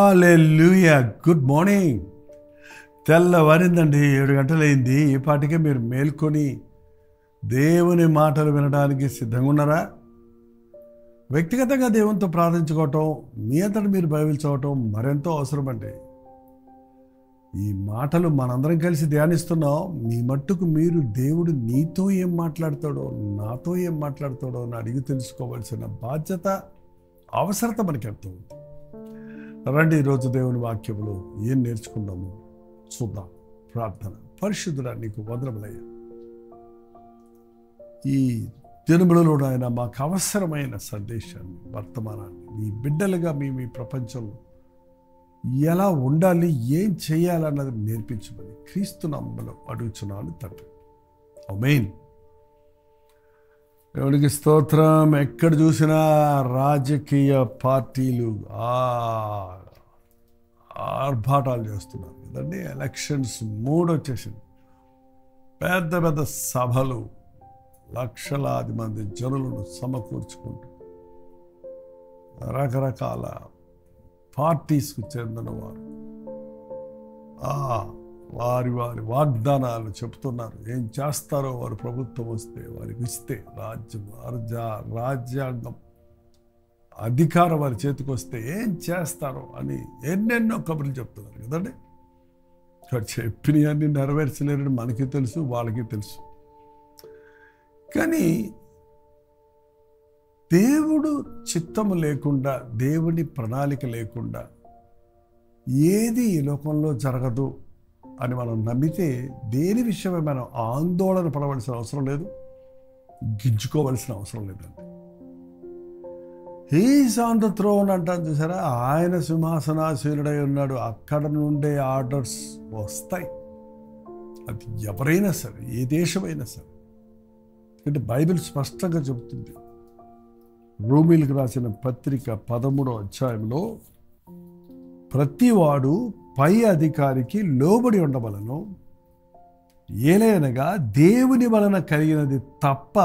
హల్లెలూయా. Good morning. తెల్లవారిందండి, 7 గంటలైంది. ఈ పాటికే మీరు మేల్కొని దేవుని మాటలు వినడానికి సిద్ధంగా ఉన్నారా? వ్యక్తిగతంగా దేవునితో ప్రార్థించుకోవటం, మీ అంతటి మీరు బైబిల్ చదవటం మరెంతో అవసరమండి. ఈ మాటలు మనందరం కలిసి ధ్యానిస్తున్నాం. మీ మట్టుకు మీరు దేవుడు నీతో ఏం మాట్లాడతాడో, నాతో ఏం మాట్లాడతాడో అని అడిగి తెలుసుకోవాల్సిన బాధ్యత, అవసరత మనకి ఎంతో ఉంది. రండి, ఈరోజు దేవుని వాక్యములో ఏం నేర్చుకుందాము చూద్దాం. ప్రార్థన. పరిశుద్ధుడా, నీకు వందనములయ్యా. ఈ దినములలో ఆయన మాకు అవసరమైన సందేశాన్ని, వర్తమానాన్ని మీ బిడ్డలుగా మీ ప్రపంచంలో ఎలా ఉండాలి, ఏం చేయాలన్నది నేర్పించమని క్రీస్తు నామములో అడుగుచున్నాను తండ్రి. ఆమేన్. దేవునికి స్తోత్రం. ఎక్కడ చూసినా రాజకీయ పార్టీలు ఆర్భాటాలు చేస్తున్నారు కదండి. ఎలక్షన్స్ మూడ్ వచ్చేసింది. పెద్ద పెద్ద సభలు, లక్షలాది మంది జనులను సమకూర్చుకుంటూ రకరకాల పార్టీస్కు చెందిన వారి వాగ్దానాలు చెప్తున్నారు. ఏం చేస్తారో వారు ప్రభుత్వం వస్తే, వారికి ఇస్తే, రాజ్యాంగం అధికారం వారి చేతికి వస్తే ఏం చేస్తారో అని ఎన్నెన్నో కబుర్లు చెప్తున్నారు కదండి. చెప్పినవన్నీ నెరవేర్చలేరని మనకి తెలుసు, వాళ్ళకి తెలుసు. కానీ దేవుడు చిత్తము లేకుండా, దేవుని ప్రణాళిక లేకుండా ఏది ఈ లోకంలో జరగదు అని మనం నమ్మితే దేని విషయమై మనం ఆందోళన పడవలసిన అవసరం లేదు, గింజుకోవలసిన అవసరం లేదండి. హీస్ ఆన్ ద థ్రోన్ అంటాను చూసారా. ఆయన సింహాసనాసీనుడై ఉన్నాడు. అక్కడ నుండే ఆర్డర్స్ వస్తాయి. అది ఎవరైనా సరే, ఏ దేశమైనా సరే. అంటే బైబిల్ స్పష్టంగా చెబుతుంది. రోమీలకు రాసిన పత్రిక 13వ అధ్యాయంలో, ప్రతివాడు పై అధికారికి లోబడి ఉండవలను, ఏలైనగా దేవుని వలన కలిగినది తప్ప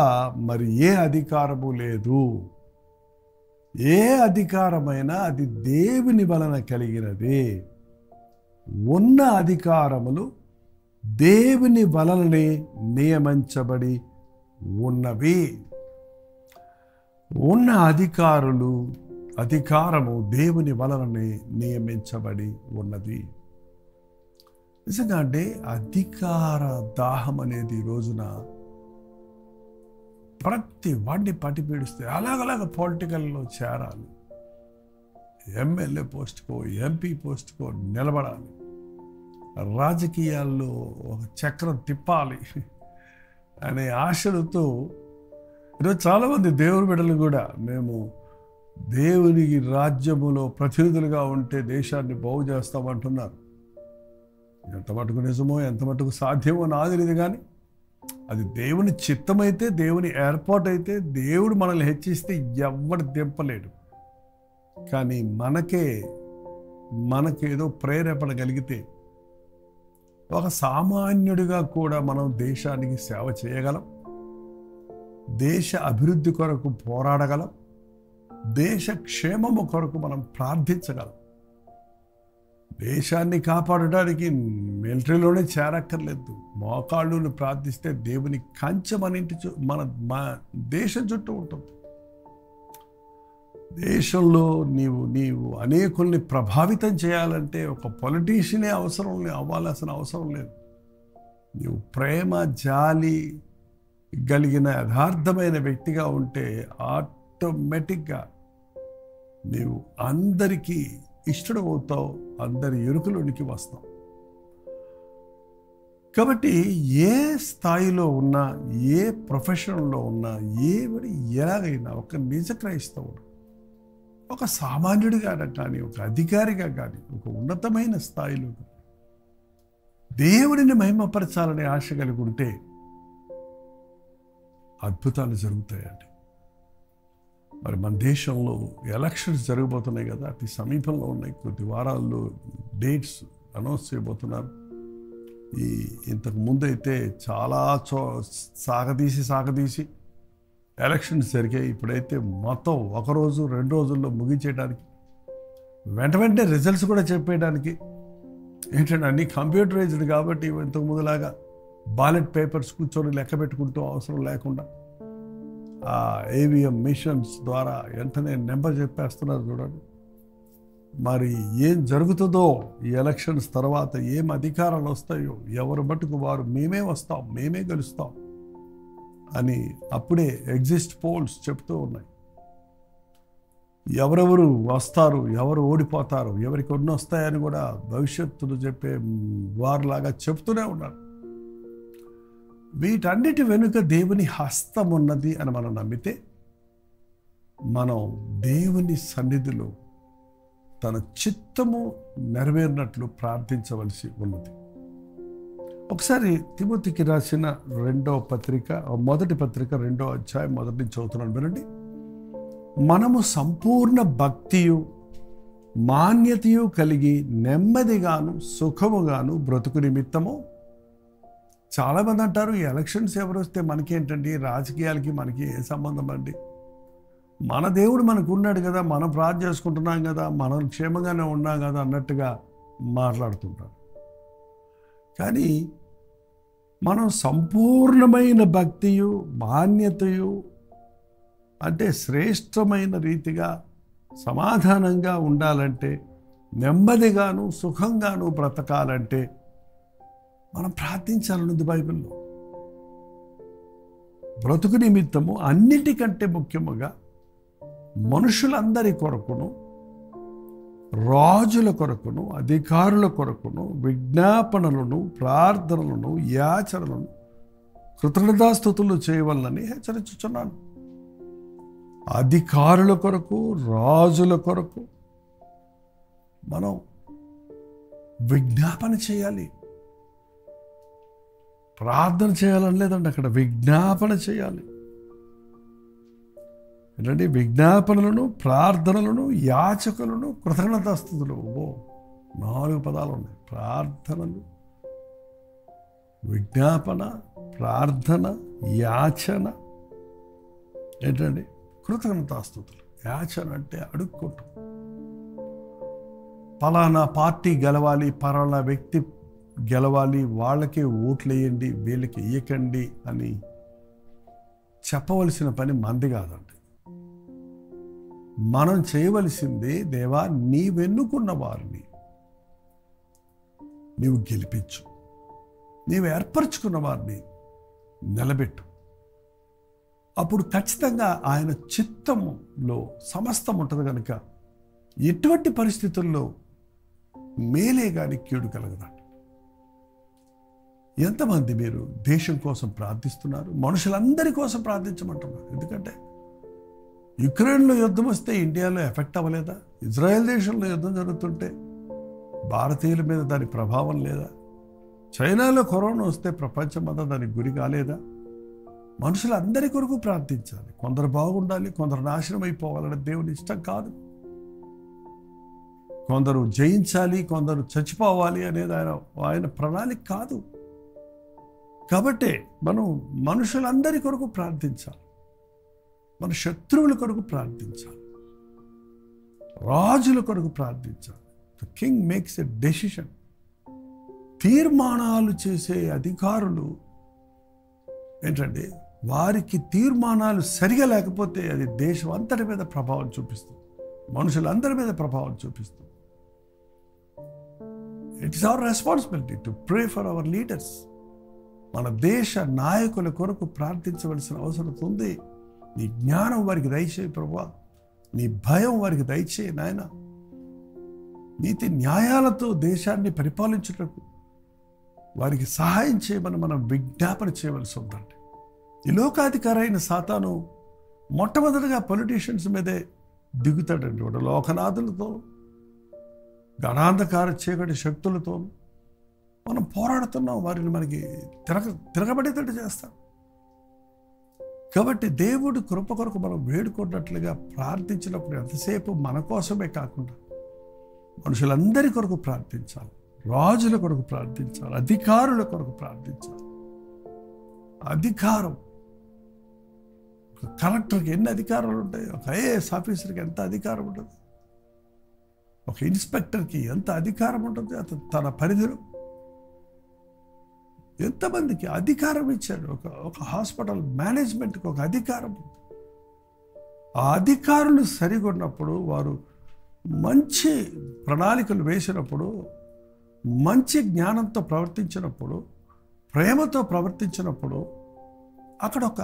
మరి ఏ అధికారము లేదు. ఏ అధికారమైనా అది దేవుని వలన కలిగినదే. ఉన్న అధికారములు దేవుని వలననే నియమించబడి ఉన్నవి. ఉన్న అధికారము దేవుని వలననే నియమించబడి ఉన్నది. నిజంగా అంటే అధికార దాహం అనేది ఈ రోజున ప్రతి వాడిని పట్టి పీడిస్తే అలాగలాగ పొలిటికల్లో చేరాలి, ఎమ్మెల్యే పోస్టుకో, ఎంపీ పోస్టుకో నిలబడాలి, రాజకీయాల్లో ఒక చక్రం తిప్పాలి అనే ఆశలతో ఈరోజు చాలామంది దేవుని బిడ్డలు కూడా మేము దేవుని రాజ్యములో ప్రతినిధులుగా ఉంటే దేశాన్ని బాగు చేస్తామంటున్నారు. ఎంత మటుకు నిజమో, ఎంత మటుకు సాధ్యమో నాకు తెలియదు. కానీ అది దేవుని చిత్తమైతే, దేవుని ఏర్పాటు అయితే, దేవుడు మనల్ని హెచ్చిస్తే ఎవడు దింపలేడు. కానీ మనకేదో ప్రేరేపణ కలిగితే ఒక సామాన్యుడిగా కూడా మనం దేశానికి సేవ చేయగలం, దేశ అభివృద్ధి కొరకు పోరాడగలం, దేశ క్షేమము కొరకు మనం ప్రార్థించగలం. దేశాన్ని కాపాడడానికి మిలిటరీలోనే చేరక్కర్లేదు. మోకాళ్ళుని ప్రార్థిస్తే దేవుని కంచె మన దేశం చుట్టూ ఉంటుంది. దేశంలో నీవు అనేకుల్ని ప్రభావితం చేయాలంటే ఒక పొలిటీషియనే అవ్వాల్సిన అవసరం లేదు. నీవు ప్రేమ, జాలి కలిగిన యథార్థమైన వ్యక్తిగా ఉంటే ఆటోమేటిక్గా నీవు అందరికీ ఇష్టడవుతావు, అందరి ఎరుకలోనికి వస్తావు. కాబట్టి ఏ స్థాయిలో ఉన్నా, ఏ ప్రొఫెషన్లో ఉన్నా, ఎలాగైనా ఒక నిజ క్రైస్తవుడు, ఒక సామాన్యుడిగా కానీ, ఒక అధికారిగా కానీ, ఒక ఉన్నతమైన స్థాయిలో దేవుడిని మహిమపరచాలనే ఆశ కలిగి ఉంటే అద్భుతాలు జరుగుతాయండి. మరి మన దేశంలో ఎలక్షన్స్ జరగబోతున్నాయి కదా, అతి సమీపంలో ఉన్నాయి. కొద్ది వారాల్లో డేట్స్ అనౌన్స్ చేయబోతున్నారు. ఇంతకు ముందు అయితే చాలా సాగదీసి ఎలక్షన్స్ జరిగాయి. ఇప్పుడైతే మొత్తం 1 రోజు 2 రోజుల్లో ముగించేయడానికి వెంటనే రిజల్ట్స్ కూడా చెప్పేయడానికి ఏంటంటే అన్ని కంప్యూటరైజ్డ్ కాబట్టి ఇంతకు ముందులాగా బాలెట్ పేపర్స్ కూర్చొని లెక్క పెట్టుకుంటూ అవసరం లేకుండా ఆ ఏవిఎం మిషన్స్ ద్వారా వెంటనే నెంబర్ చెప్పేస్తున్నారు చూడండి. మరి ఏం జరుగుతుందో ఈ ఎలక్షన్స్ తర్వాత, ఏం అధికారాలు వస్తాయో, ఎవరు మటుకు వారు మేమే వస్తాం, మేమే గెలుస్తాం అని అప్పుడే ఎగ్జిస్ట్ పోల్స్ చెప్తూ ఉన్నాయి. ఎవరెవరు వస్తారు, ఎవరు ఓడిపోతారు, ఎవరికి ఎన్ని వస్తాయని కూడా భవిష్యత్తును చెప్పే వారిలాగా చెప్తూనే ఉన్నారు. వీటన్నిటి వెనుక దేవుని హస్తం ఉన్నది అని మనం నమ్మితే మనం దేవుని సన్నిధిలో తన చిత్తము నెరవేరినట్లు ప్రార్థించవలసి ఉన్నది. ఒకసారి తిమోతికి రాసిన మొదటి పత్రిక 2వ అధ్యాయం మొదటి నుంచి చదువుతున్నాను వినండి. మనము సంపూర్ణ భక్తియు మాన్యతయు కలిగి నెమ్మదిగాను సుఖముగాను బ్రతుకు నిమిత్తము. చాలామంది అంటారు, ఈ ఎలక్షన్స్ ఎవరు వస్తే మనకేంటండి, రాజకీయాలకి మనకి ఏ సంబంధం అండి, మన దేవుడు మనకు ఉన్నాడు కదా, మనం ప్రార్థన చేసుకుంటున్నాం కదా, మనం క్షేమంగానే ఉన్నాం కదా అన్నట్టుగా మాట్లాడుతుంటారు. కానీ మనం సంపూర్ణమైన భక్తియు మాన్యతయు అంటే శ్రేష్టమైన రీతిగా సమాధానంగా ఉండాలంటే, నెమ్మదిగాను సుఖంగాను బ్రతకాలంటే మనం ప్రార్థించాలన్నది బైబిల్లో. బ్రతుకు నిమిత్తము అన్నిటికంటే ముఖ్యముగా మనుషులందరి కొరకును, రాజుల కొరకును, అధికారుల కొరకును విజ్ఞాపనలను, ప్రార్థనలను, యాచనలను, కృతజ్ఞతాస్తుతులు చేయవలనని హెచ్చరించుచున్నాను. అధికారుల కొరకు, రాజుల కొరకు మనం విజ్ఞాపన చేయాలి. ప్రార్థన చేయాలని లేదండి, అక్కడ విజ్ఞాపన చేయాలి. ఏంటంటే విజ్ఞాపనలను, ప్రార్థనలను, యాచకులను, కృతజ్ఞతాస్తుతులు. 4 పదాలు ఉన్నాయి. ప్రార్థనలు, విజ్ఞాపన, ప్రార్థన, యాచన, ఏంటండి కృతజ్ఞతాస్తుతులు. యాచన అంటే అడుక్కోవటం. పలానా పార్టీ గెలవాలి, పలానా వ్యక్తి గెలవాలి, వాళ్ళకే ఓట్లు వేయండి, వీళ్ళకి వేయకండి అని చెప్పవలసిన పని మంది కాదండి. మనం చేయవలసింది, దేవా నీవెన్నుకున్న వారిని నీవు గెలిపించు, నీవు ఏర్పరచుకున్న వారిని నిలబెట్టు. అప్పుడు ఖచ్చితంగా ఆయన చిత్తములో సమస్తం ఉంటుంది కనుక ఎటువంటి పరిస్థితుల్లో మేలే కానీ కీడు కలగదండి. ఎంతమంది మీరు దేశం కోసం ప్రార్థిస్తున్నారు? మనుషులందరి కోసం ప్రార్థించమంటున్నారు. ఎందుకంటే యుక్రెయిన్లో యుద్ధం వస్తే ఇండియాలో ఎఫెక్ట్ అవ్వలేదా? ఇజ్రాయెల్ దేశంలో యుద్ధం జరుగుతుంటే భారతీయుల మీద దాని ప్రభావం లేదా? చైనాలో కరోనా వస్తే ప్రపంచం అంతా దానికి గురి కాలేదా? మనుషులందరి కొరకు ప్రార్థించాలి. కొందరు బాగుండాలి, కొందరు నాశనం అయిపోవాలని దేవుని ఇష్టం కాదు. కొందరు జయించాలి, కొందరు చచ్చిపోవాలి అనేది ఆయన ప్రణాళిక కాదు. కాబట్టి మనం మనుషులందరి కొరకు ప్రార్థించాలి, మన శత్రువుల కొరకు ప్రార్థించాలి, రాజుల కొరకు ప్రార్థించాలి. The king makes a decision. తీర్మానాలు చేసే అధికారులు ఏంటంటే వారికి తీర్మానాలు సరిగా లేకపోతే అది దేశం అంతటి మీద ప్రభావం చూపిస్తుంది, మనుషులందరి మీద ప్రభావం చూపిస్తుంది. It is our responsibility to pray for hour leaders. మన దేశ నాయకుల కొరకు ప్రార్థించవలసిన అవసరం ఉంది. నీ జ్ఞానం వారికి దయచేయి ప్రభువా, నీ భయం వారికి దయచేయి నాయన. నీతి న్యాయాలతో దేశాన్ని పరిపాలించుటకు వారికి సహాయం చేయమని మనం విజ్ఞాపన చేయవలసి ఉందండి. ఈ లోకాధికారైన సాతాను మొట్టమొదటిగా పొలిటీషియన్స్ మీదే దిగుతాడండి. వాడు లోకనాథులతో, గణాంధకార చీకటి శక్తులతో మనం పోరాడుతున్నాం. వారిని మనకి తిరగబడేటట్టు చేస్తాం. కాబట్టి దేవుడి కృప కొరకు మనం వేడుకున్నట్లుగా ప్రార్థించినప్పుడు ఎంతసేపు మన కోసమే కాకుండా మనుషులందరి కొరకు ప్రార్థించాలి, రాజుల కొరకు ప్రార్థించాలి, అధికారుల కొరకు ప్రార్థించాలి. అధికారం, కలెక్టర్కి ఎన్ని అధికారాలు ఉంటాయి, ఒక ఐఏఎస్ ఆఫీసర్కి ఎంత అధికారం ఉంటుంది. ఒక ఇన్స్పెక్టర్కి ఎంత అధికారం ఉంటుంది అతను తన పరిధిలో. ఎంతమందికి అధికారం ఇచ్చాడు. ఒక హాస్పిటల్ మేనేజ్మెంట్కి ఒక అధికారం ఉంది. ఆ అధికారులు సరిగా ఉన్నప్పుడు, వారు మంచి ప్రణాళికలు వేసినప్పుడు, మంచి జ్ఞానంతో ప్రవర్తించినప్పుడు, ప్రేమతో ప్రవర్తించినప్పుడు, అక్కడ ఒక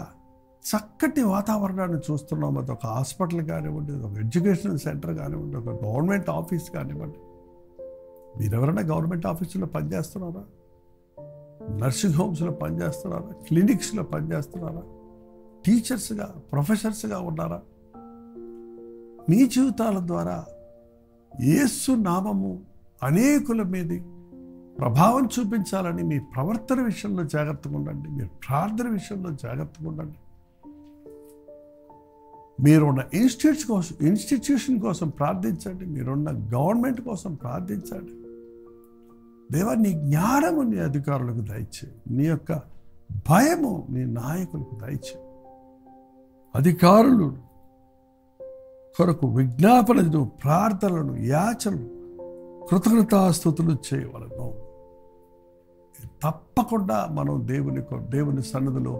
చక్కటి వాతావరణాన్ని చూస్తున్నాం. అది ఒక హాస్పిటల్ కానివ్వండి, ఒక ఎడ్యుకేషనల్ సెంటర్ కానివ్వండి, ఒక గవర్నమెంట్ ఆఫీస్ కానివ్వండి. మీరెవరైనా గవర్నమెంట్ ఆఫీసులో పనిచేస్తున్నారా? నర్సింగ్ హోమ్స్లో పనిచేస్తున్నారా? క్లినిక్స్లో పనిచేస్తున్నారా? టీచర్స్గా, ప్రొఫెసర్స్గా ఉన్నారా? మీ జీవితాల ద్వారా యేసు నామము అనేకుల మీద ప్రభావం చూపించాలని మీ ప్రవర్తన విషయంలో జాగ్రత్తగా ఉండండి. మీరు ప్రార్థన విషయంలో జాగ్రత్తగా ఉండండి. మీరున్న ఇన్స్టిట్యూషన్ కోసం ప్రార్థించండి. మీరున్న గవర్నమెంట్ కోసం ప్రార్థించండి. దేవా, నీ జ్ఞానము నీ అధికారులకు దయచే, నీ యొక్క భయము నీ నాయకులకు దయచే. అధికారులు కొరకు విజ్ఞాపనలు, ప్రార్థనలను, యాచనలు, కృతజ్ఞతాస్తుతులు చేయవలను. తప్పకుండా మనం దేవుని సన్నిధిలో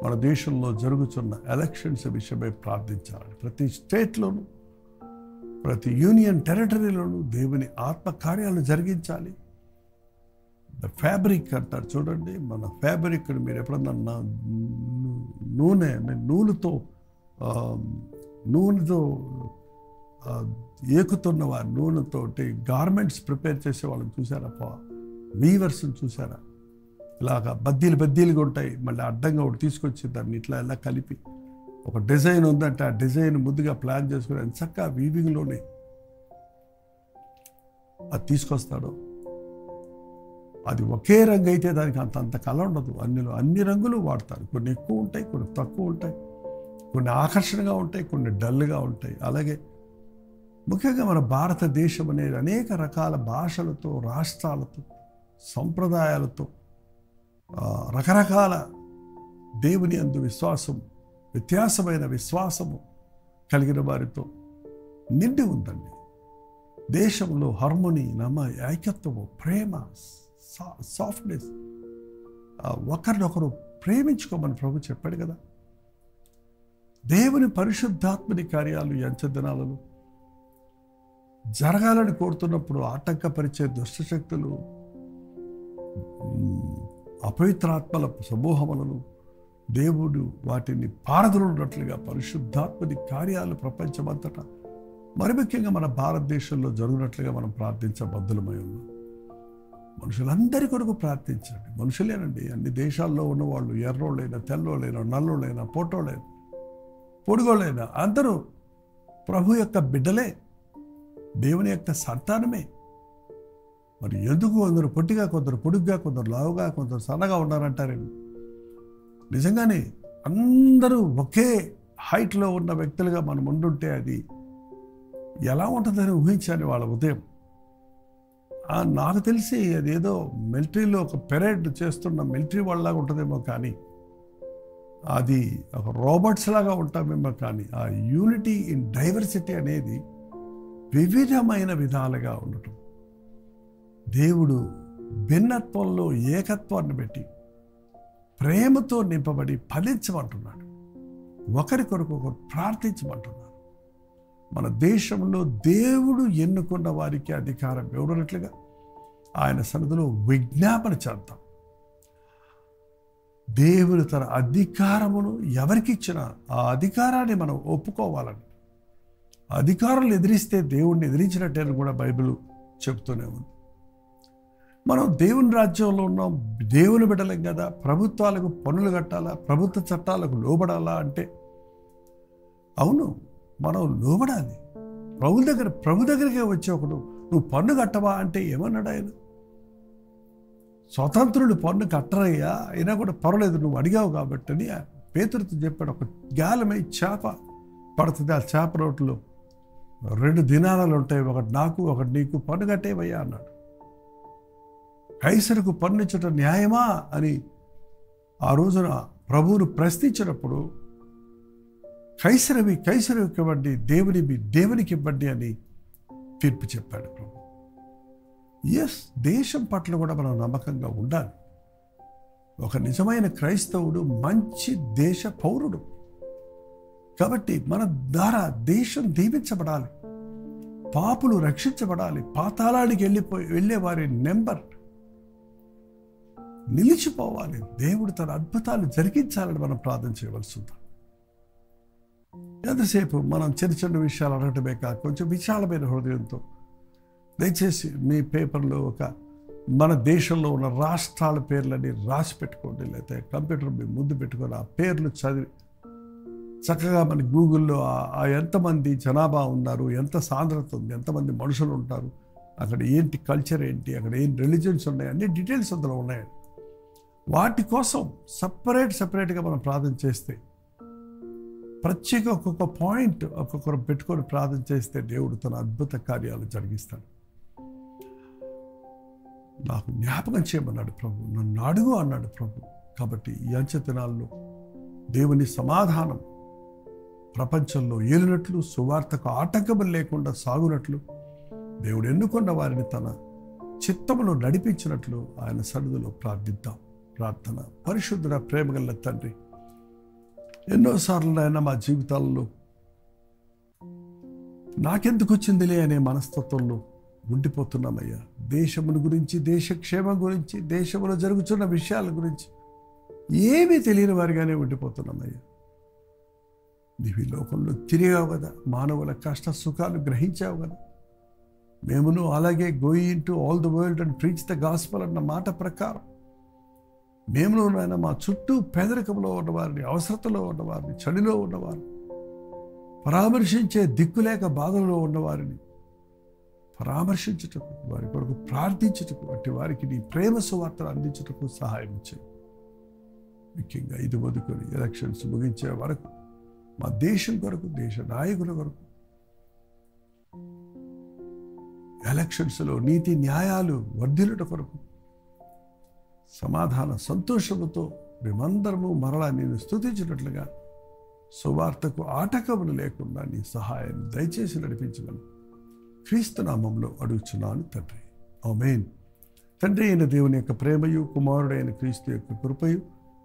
మన దేశంలో జరుగుతున్న ఎలక్షన్స్ విషయమై ప్రార్థించాలి. ప్రతి స్టేట్లోనూ, ప్రతి యూనియన్ టెరిటరీలోనూ దేవుని ఆత్మకార్యాలు జరిగించాలి. ఫ్యాబ్రిక్ అంటారు చూడండి, మన ఫ్యాబ్రిక్ మీరు ఎప్పుడన్నా నూనెతో ఏకుతున్న వారి నూనెతో గార్మెంట్స్ ప్రిపేర్ చేసే వాళ్ళని చూసారా? వీవర్స్ని చూసారా? ఇలాగా బద్దీలుగా ఉంటాయి. మళ్ళీ అడ్డంగా ఒకటి తీసుకొచ్చి దాన్ని ఇలా కలిపి ఒక డిజైన్ ఉందంటే ఆ డిజైన్ ముందుగా ప్లాన్ చేసుకుని చక్కగా వీవింగ్లోనే అది తీసుకొస్తాడు. అది ఒకే రంగు అయితే దానికి అంత కలర్ ఉండదు. అన్ని రంగులు వాడతారు. కొన్ని ఎక్కువ ఉంటాయి, కొన్ని తక్కువ ఉంటాయి, కొన్ని ఆకర్షణగా ఉంటాయి, కొన్ని డల్గా ఉంటాయి. అలాగే ముఖ్యంగా మన భారతదేశం అనేది అనేక రకాల భాషలతో, రాష్ట్రాలతో, సంప్రదాయాలతో, రకరకాల దేవుని యందు విశ్వాసం, వ్యత్యాసమైన విశ్వాసము కలిగిన వారితో నిండి ఉందండి. దేశంలో హార్మోనీ, ఐక్యత్వము, ప్రేమ, సాఫ్ట్నెస్, ఒకరినొకరు ప్రేమించుకోమని ప్రభు చెప్పాడు కదా. దేవుని పరిశుద్ధాత్మని కార్యాలు దినాలలో జరగాలని కోరుతున్నప్పుడు ఆటంకపరిచే దుష్టశక్తులు, అపవిత్రాత్మల సమూహములను దేవుడు వాటిని పారదలున్నట్లుగా పరిశుద్ధాత్మని కార్యాలు ప్రపంచమంతటా, మరి ముఖ్యంగా మన భారతదేశంలో జరుగునట్లుగా మనం ప్రార్థించబద్ధులమై ఉన్నాం. మనుషులందరి కొరకు ప్రార్థించండి. మనుషులేనండి, అన్ని దేశాల్లో ఉన్నవాళ్ళు, ఎర్రోళ్ళైనా, తెల్లోళ్ళైనా, నల్లోళ్ళైనా, పోటోళ్ళైనా, పొడుగోళ్ళైనా అందరూ ప్రభు యొక్క బిడ్డలే, దేవుని యొక్క సంతానమే. మరి ఎందుకు కొందరు పొట్టిగా, కొందరు పొడుగ్గా, కొందరు లావుగా, కొందరు సన్నగా ఉన్నారంటారేమో. నిజంగానే అందరూ ఒకే హైట్లో ఉన్న వ్యక్తులుగా మనం ఉండుంటే అది ఎలా ఉంటుందని ఊహించాలి వాళ్ళ ఉదయం. నాకు తెలిసి అదేదో మిలిటరీలో ఒక పెరేడ్ చేస్తున్న మిలిటరీ వాళ్ళలాగా ఉంటుందేమో, కానీ అది ఒక రోబోట్స్ లాగా ఉంటామేమో. కానీ ఆ యూనిటీ ఇన్ డైవర్సిటీ అనేది వివిధమైన విధాలుగా ఉండటం, దేవుడు భిన్నత్వంలో ఏకత్వాన్ని పెట్టి ప్రేమతో నింపబడి ఫలించమంటున్నాడు. ఒకరికొరకు ప్రార్థించమంటున్నాడు. మన దేశంలో దేవుడు ఎన్నుకున్న వారికి అధికారం ఇవ్వనట్లుగా ఆయన సన్నిధిలో విజ్ఞాపన చేద్దాం. దేవుడు తన అధికారమును ఎవరికి ఇచ్చినా ఆ అధికారాన్ని మనం ఒప్పుకోవాలని. అధికారులు ఎదిరిస్తే దేవుణ్ణి ఎదిరించినట్టే కూడా బైబిల్ చెప్తూనే ఉంది. మనం దేవుని రాజ్యంలో ఉన్నాం, దేవుని బిడ్డలం కదా. ప్రభుత్వాలకు పన్నులు కట్టాలా, ప్రభుత్వ చట్టాలకు లోబడాలా అంటే అవును, మనం లోబడాలి. ప్రభు దగ్గరికే వచ్చే ఒకడు నువ్వు పన్ను కట్టవా అంటే ఏమన్నాడు ఆయన? స్వతంత్రులు పన్ను కట్టరయ్యా, అయినా కూడా పర్వాలేదు నువ్వు అడిగావు కాబట్టి అని పేతురుతో చెప్పాడు. ఒక గాలమై చేప పడుతుంది, ఆ చేప రోట్లో 2 దినారాలు ఉంటాయి, ఒకటి నాకు ఒకటి నీకు, పన్ను కట్టేవయ్యా అన్నాడు. కైసరుకు పన్నిచ్చటం న్యాయమా అని ఆ రోజున ప్రభువును ప్రశ్నించినప్పుడు కైసరవి కైసరుకి ఇవ్వండి, దేవునికి ఇవ్వండి అని తీర్పు చెప్పాడు ప్రభు. ఎస్, దేశం పట్ల కూడా మనం నమ్మకంగా ఉండాలి. ఒక నిజమైన క్రైస్తవుడు మంచి దేశ పౌరుడు. కాబట్టి మన ద్వారా దేశం దీవించబడాలి, పాపులు రక్షించబడాలి, పాతాళానికి వెళ్ళే వారి నెంబర్ నిలిచిపోవాలి. దేవుడు తన అద్భుతాలు జరిగించాలని మనం ప్రార్థన చేయవలసి ఉంది. ఎంతసేపు మనం చిన్న చిన్న విషయాలు అడగటమే కాక కొంచెం విశాలమైన హృదయంతో దయచేసి మీ పేపర్లో మన దేశంలో ఉన్న రాష్ట్రాల పేర్లని రాసి పెట్టుకోండి, లేకపోతే కంప్యూటర్ మీ ముందు పెట్టుకొని ఆ పేర్లు చదివి చక్కగా మన గూగుల్లో ఎంతమంది జనాభా ఉన్నారు, ఎంత సాంద్రత ఉంది, ఎంతమంది మనుషులు ఉంటారు, అక్కడ ఏంటి కల్చర్ ఏంటి, అక్కడ ఏం రిలీజియన్స్ ఉన్నాయి, అన్ని డీటెయిల్స్ అందులో ఉన్నాయి. వాటి కోసం సపరేట్గా మనం ప్రార్థన చేస్తే, ప్రత్యేక ఒక్కొక్క పాయింట్ ఒక్కొక్కరు పెట్టుకొని ప్రార్థన చేస్తే దేవుడు తన అద్భుత కార్యాలు జరిగిస్తాడు. నాకు జ్ఞాపకం చేయమన్నాడు ప్రభు, నన్ను అడుగు అన్నాడు ప్రభు. కాబట్టి ఈ అంచె దినాల్లో దేవుని సమాధానం ప్రపంచంలో ఏలినట్లు, సువార్తకు ఆటంకములు లేకుండా సాగునట్లు, దేవుడు ఎన్నుకున్న వారిని తన చిత్తములో నడిపించినట్లు ఆయన సన్నిధిలో ప్రార్థిద్దాం. ప్రార్థన. పరిశుద్ధుడ ప్రేమగల తండ్రి, ఎన్నోసార్లు ఆయన మా జీవితాల్లో నాకెందుకు వచ్చిందిలే అనే మనస్తత్వంలో ఉండిపోతున్నామయ్యా. దేశముల గురించి, దేశక్షేమం గురించి, దేశంలో జరుగుతున్న విషయాల గురించి ఏమీ తెలియని వారిగానే ఉండిపోతున్నామయ్యా. నీవు ఈ లోకంలో తిరిగావు కదా, మానవుల కష్ట సుఖాలు గ్రహించావు కదా. మేమును అలాగే going into all the world and preach the gospel అన్న మాట ప్రకారం మేమును నాయన మా చుట్టూ పేదరికంలో ఉన్నవారిని, అవసరతలో ఉన్నవారిని, చలిలో ఉన్నవారిని పరామర్శించే దిక్కులేక బాధల్లో ఉన్నవారిని పరామర్శించుటకు, వారి కొరకు ప్రార్థించుటకు, అట్టి వారికి నీ ప్రేమ సువార్తను అందించుటకు సహాయం చేయి. ముఖ్యంగా ఇది వదుకొని ఎలక్షన్స్ ముగించే వరకు మా దేశం కొరకు, దేశ నాయకుల కొరకు, ఎలక్షన్స్లో నీతి న్యాయాలు వర్ధిల్లుట కొరకు, సమాధాన సంతోషముతో మేమందరము మరలా నేను స్తుతించినట్లుగా సువార్తకు ఆటకములు లేకుండా నీ సహాయం దయచేసి నడిపించమని క్రీస్తు నామంలో అడుగుచున్నాను తండ్రి. ఆమేన్. తండ్రి అయిన దేవుని యొక్క ప్రేమయు, కుమారుడైన క్రీస్తు యొక్క కృపయు,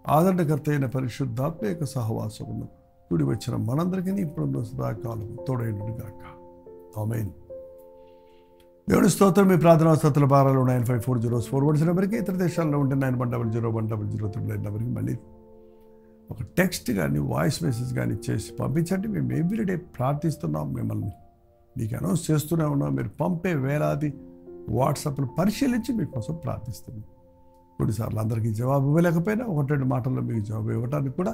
ఆదరణకర్త అయిన పరిశుద్ధాత్మ యొక్క సహవాసమును కూడి వచ్చిన మనందరికీ ఇప్పుడు సదాకాలం తోడైనను గాక. ఆమేన్. దేవుడి స్తోత్రం. మీ ప్రార్థనా స్తోత్రాల భారాలు 954041 నెంబర్కి, ఇతర దేశాల్లో ఉంటే 91001003 నెంబర్కి మళ్ళీ ఒక టెక్స్ట్ కానీ వాయిస్ మెసేజ్ కానీ చేసి పంపించండి. మేము ఎవ్రీడే ప్రార్థిస్తున్నాం, మిమ్మల్ని మీకు అనౌన్స్ చేస్తూనే ఉన్నాం. మీరు పంపే వేలాది వాట్సాప్లు పరిశీలించి మీకోసం ప్రార్థిస్తున్నాం. కొన్నిసార్లు అందరికీ జవాబు ఇవ్వలేకపోయినా 1-2 మాటల్లో మీకు జవాబు ఇవ్వడానికి కూడా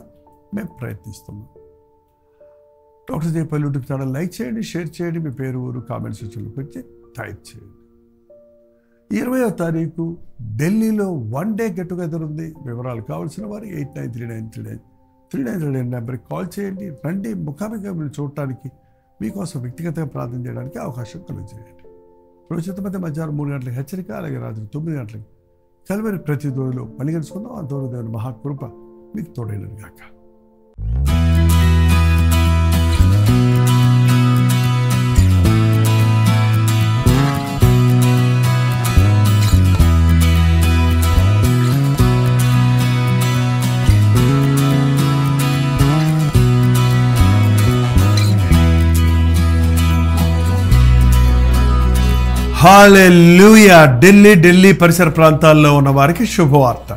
మేము ప్రయత్నిస్తున్నాం. Doctor Jaipal YouTube channel like చేయండి, షేర్ చేయండి, మీ పేరు, ఊరు కామెంట్ సెక్షన్లో పెట్టి టైప్ చేయండి. 20వ తారీఖు ఢిల్లీలో 1 డే గెట్ టుగెదర్ ఉంది. వివరాలు కావాల్సిన వారు 89393939 నెంబర్కి కాల్ చేయండి. రండి, ముఖాముఖిగా మీరు చూడటానికి, మీకోసం వ్యక్తిగతంగా ప్రార్థన చేయడానికి అవకాశం కలుగజేయండి. రోజు మధ్యాహ్నం 3 గంటలకు హెచ్చరిక, అలాగే రాత్రి 9 గంటలకు కల్వరి ప్రతి దూరిలో మళ్ళీ కలుసుకుందాం. ఆ దూర దేవుని మహాకృప మీకు తోడైనది గాక. హల్లెలూయా. ఢిల్లీ పరిసర ప్రాంతాల్లో ఉన్న వారికి శుభవార్త.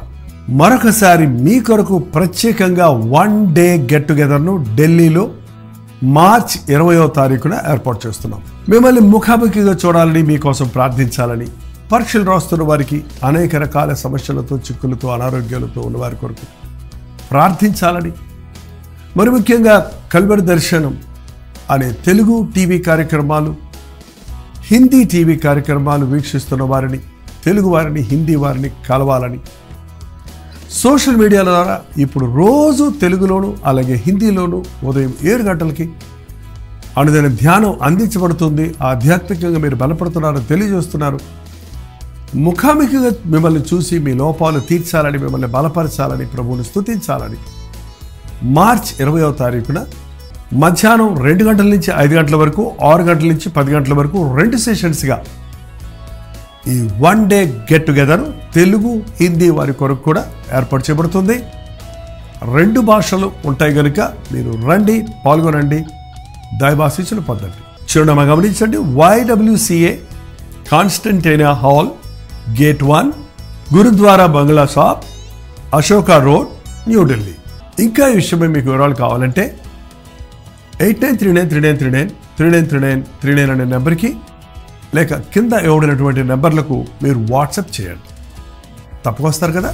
మరొకసారి మీ కొరకు ప్రత్యేకంగా 1 డే గెట్ టుగెదర్ను ఢిల్లీలో మార్చ్ 20వ తారీఖున ఏర్పాటు చేస్తున్నాం. మిమ్మల్ని ముఖాముఖిగా చూడాలని, మీకోసం ప్రార్థించాలని, పరీక్షలు రాస్తున్న వారికి, అనేక రకాల సమస్యలతో, చిక్కులతో, అనారోగ్యాలతో ఉన్న వారి కొరకు ప్రార్థించాలని, మరి ముఖ్యంగా కల్వరి దర్శనం అనే తెలుగు టీవీ కార్యక్రమాలు, హిందీ టీవీ కార్యక్రమాలు వీక్షిస్తున్న వారిని, తెలుగు వారిని, హిందీ వారిని కలవాలని, సోషల్ మీడియాల ద్వారా ఇప్పుడు రోజు తెలుగులోను అలాగే హిందీలోను ఉదయం 7 గంటలకి అనుదిన ధ్యానం అందించబడుతుంది. ఆధ్యాత్మికంగా మీరు బలపడుతున్నారని తెలియజేస్తున్నారు. ముఖాముఖిగా మిమ్మల్ని చూసి మీ లోపాలు తీర్చాలని, మిమ్మల్ని బలపరచాలని, ప్రభువుని స్తుతించాలని మార్చ్ 20వ తారీఖున మధ్యాహ్నం 2 గంటల నుంచి 5 గంటల వరకు, 6 గంటల నుంచి 10 గంటల వరకు 2 సెషన్స్గా ఈ 1 day get together Telugu, Hindi వారి కొరకు కూడా ఏర్పాటు చేయబడుతుంది. 2 భాషలు ఉంటాయి కనుక మీరు రండి, పాల్గొనండి, దైవాశీస్సులు పొందండి. చిరునామా గమనించండి, YWCA కాన్స్టంటైనా హాల్, గేట్ 1, గురుద్వారా బంగ్లా షాప్, అశోకా రోడ్, న్యూఢిల్లీ. ఇంకా ఈ విషయమై మీకు వివరాలు కావాలంటే 8939393939 అనే నెంబర్కి లేక కింద ఇవ్వబడినటువంటి నెంబర్లకు మీరు వాట్సాప్ చేయండి. తప్పకొస్తారు కదా.